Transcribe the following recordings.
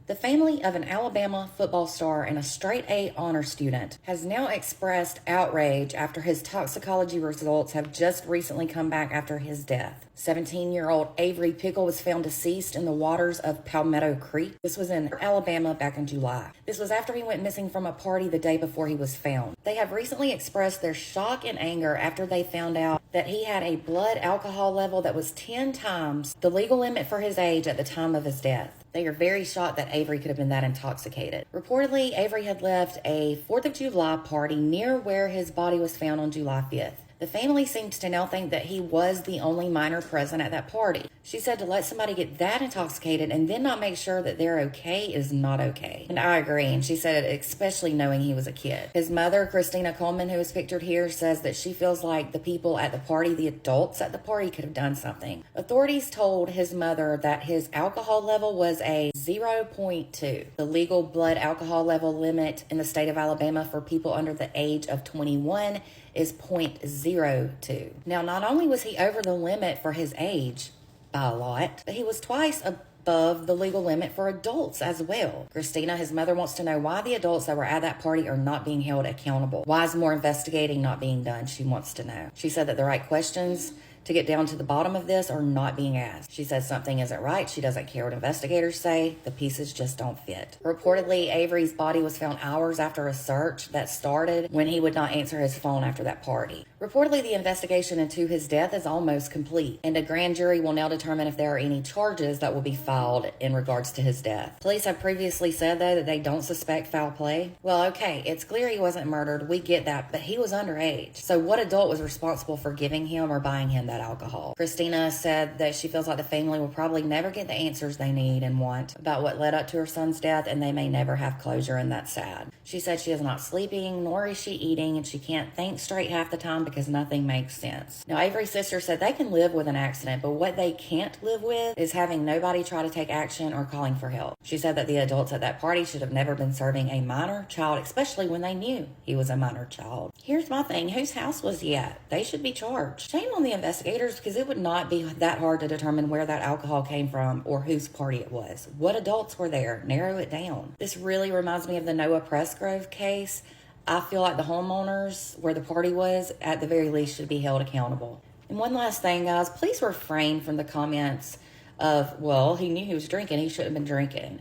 The family of an Alabama football star and a straight A honor student has now expressed outrage after his toxicology results have just recently come back after his death. 17-year-old Avery Pickle was found deceased in the waters of Palmetto Creek. This was in Alabama back in July. This was after he went missing from a party the day before he was found. They have recently expressed their shock and anger after they found out that he had a blood alcohol level that was 10 times the legal limit for his age at the time of his death. They are very shocked that Avery could have been that intoxicated. Reportedly, Avery had left a 4th of July party near where his body was found on July 5th. The family seems to now think that he was the only minor present at that party. She said to let somebody get that intoxicated and then not make sure that they're okay is not okay. And I agree, and she said it especially knowing he was a kid. His mother, Christina Coleman, who is pictured here, says that she feels like the people at the party, the adults at the party, could have done something. Authorities told his mother that his alcohol level was a 0.2. The legal blood alcohol level limit in the state of Alabama for people under the age of 21 is 0.02. Now, not only was he over the limit for his age by a lot, but he was twice above the legal limit for adults as well. Christina, his mother, wants to know why the adults that were at that party are not being held accountable. Why is more investigating not being done? She wants to know. She said that the right questions to get down to the bottom of this are not being asked. She says something isn't right. She doesn't care what investigators say. The pieces just don't fit. Reportedly, Avery's body was found hours after a search that started when he would not answer his phone after that party. Reportedly, the investigation into his death is almost complete, and a grand jury will now determine if there are any charges that will be filed in regards to his death. Police have previously said, though, that they don't suspect foul play. Well, okay, it's clear he wasn't murdered. We get that, but he was underage. So what adult was responsible for giving him or buying him that alcohol? Christina said that she feels like the family will probably never get the answers they need and want about what led up to her son's death, and they may never have closure, and that's sad. She said she is not sleeping, nor is she eating, and she can't think straight half the time because nothing makes sense. Now, Avery's sister said they can live with an accident, but what they can't live with is having nobody try to take action or calling for help. She said that the adults at that party should have never been serving a minor child, especially when they knew he was a minor child. Here's my thing. Whose house was he at? They should be charged. Shame on the investigators, because it would not be that hard to determine where that alcohol came from or whose party it was. What adults were there? Narrow it down. This really reminds me of the Noah Presgrove case. I feel like the homeowners where the party was, at the very least, should be held accountable. And one last thing, guys, please refrain from the comments of, well, he knew he was drinking, he shouldn't have been drinking.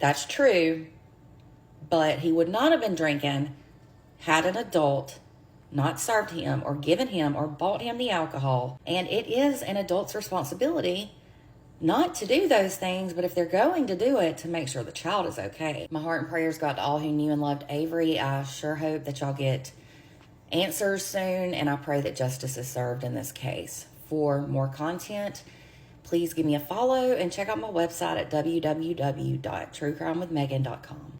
That's true, but he would not have been drinking had an adult not served him or given him or bought him the alcohol. And it is an adult's responsibility not to do those things, but if they're going to do it, to make sure the child is okay. My heart and prayers go out to all who knew and loved Avery. I sure hope that y'all get answers soon, and I pray that justice is served in this case. For more content, please give me a follow and check out my website at www.truecrimewithmegan.com.